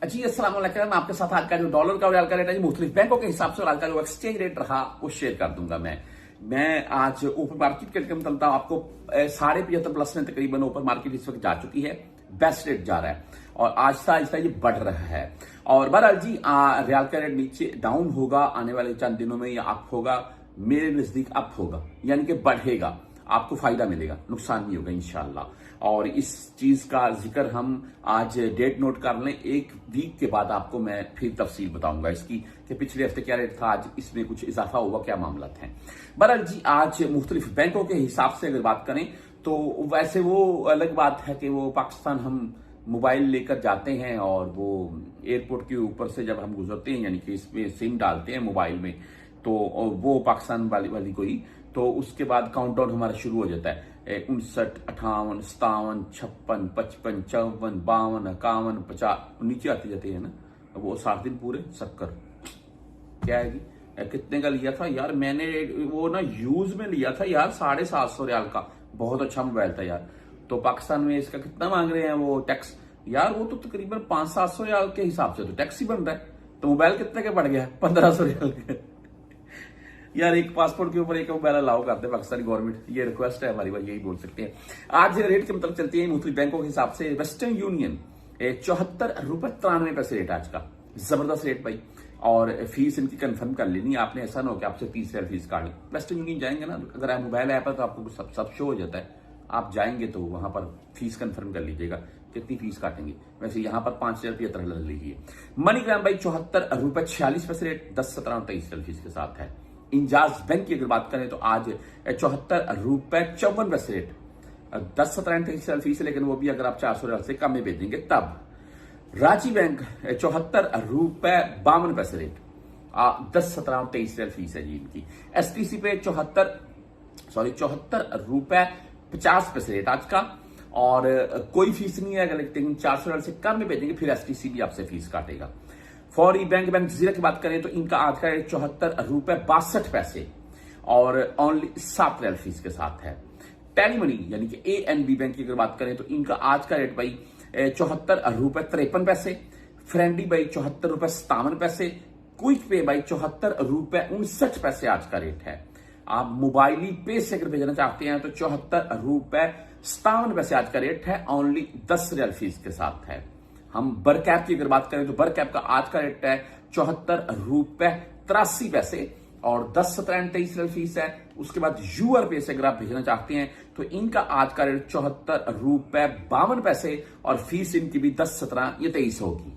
जी अस्सलाम वालेकुम। मैं आपके साथ आज का जो डॉलर का और रियाल का रेट है मुख्तलिफ बैंकों के हिसाब से और आज का जो एक्सचेंज रेट रहा वो शेयर कर दूंगा। मैं आज ओपन मार्केट के रकम चलता हूँ आपको 75.5 प्लस में तकरीबन ओपन मार्केट इस वक्त जा चुकी है। बेस्ट रेट जा रहा है और आहिस्ता आहिस्ता ये बढ़ रहा है। और बहरहाल जी रियाल का रेट नीचे डाउन होगा आने वाले चंद दिनों में, या अप होगा, मेरे नजदीक अप होगा, यानी कि बढ़ेगा, आपको फायदा मिलेगा, नुकसान नहीं होगा इंशाल्लाह। और इस चीज का जिक्र हम आज डेट नोट कर लें, एक वीक के बाद आपको मैं फिर तफसील बताऊंगा इसकी कि पिछले हफ्ते क्या रेट था, आज इसमें कुछ इजाफा हुआ, क्या मामला थे। बहरहाल जी आज मुख्तलिफ बैंकों के हिसाब से अगर बात करें तो वैसे वो अलग बात है कि वो पाकिस्तान हम मोबाइल लेकर जाते हैं और वो एयरपोर्ट के ऊपर से जब हम गुजरते हैं, यानी कि इसमें सिम डालते हैं मोबाइल में, तो वो पाकिस्तान वाली कोई, तो उसके बाद काउंटडाउन हमारा शुरू हो जाता है 59, 58, 57, 56, 55, 54, 52, 51, 50, नीचे आते जाते हैं ना। वो 7 दिन पूरे शक्कर क्या है कि कितने का लिया था यार मैंने, वो ना यूज में लिया था यार 750 रियाल का, बहुत अच्छा मोबाइल था यार। तो पाकिस्तान में इसका कितना मांग रहे हैं वो टैक्स यार, वो तो तकरीबन 500-700 रियाल के हिसाब से तो टैक्स ही बन रहा है। तो मोबाइल कितने के बढ़ गया, 1500 रियाल के यार। एक पासपोर्ट के ऊपर एक मोबाइल अलाउ करते हैं पाकिस्तानी गवर्नमेंट, ये रिक्वेस्ट है हमारी, यही बोल सकते हैं। आज रेट के मतलब चलती है मुख्तलिफ बैंकों के हिसाब से। वेस्टर्न यूनियन 74.93 रेट आज का, जबरदस्त रेट भाई। और फीस इनकी कंफर्म कर लेनी आपने, ऐसा ना हो कि आपसे 30 रियाल फीस काट ली। वेस्टर्न यूनियन जाएंगे ना, अगर आप मोबाइल ऐप है तो आपको सब शो हो जाता है, आप जाएंगे तो वहां पर फीस कंफर्म कर लीजिएगा कितनी फीस काटेंगे। वैसे यहां पर 5,075 ले लीजिए। मनीग्राम भाई 74.46 रेट, 10, 17 और 23 फीस के साथ है। इंजाज बैंक की अगर बात करें तो आज 74.54 रेट, 10, 17 23 फीस है, लेकिन वो भी अगर आप 400 रियाल से कम में भेजेंगे तब। रांची बैंक 74.52 रेट, 10, 17 और 23 फीस है जी इनकी। एसटीसी पे 74.50 रेट आज का, और कोई फीस नहीं है, लेकिन 400 रियाल से कम में भेजेंगे फिर एसटीसी भी आपसे फीस काटेगा। फौरी बैंक जजीरा की बात करें तो इनका आज का रेट 74.62 और ओनली 7 रियाल फीस के साथ है। टेली मनी यानी कि एएनबी बैंक की अगर बात करें तो इनका आज का रेट भाई 74.53, फ्रेंडी भाई 74.57, क्विक पे भाई 74.59 आज का रेट है। आप मोबाइली पे से अगर भेजना चाहते हैं तो 74.57 आज का रेट है, ओनली 10 रियाल फीस के साथ है। हम बरकैप की अगर बात करें तो बरकैप का आज का रेट है 74.83 और 10, 17 और 23 रियाल फीस है। उसके बाद यूआर पे से अगर आप भेजना चाहते हैं तो इनका आज का रेट 74.52 और फीस इनकी भी 10, 17 या 23 होगी।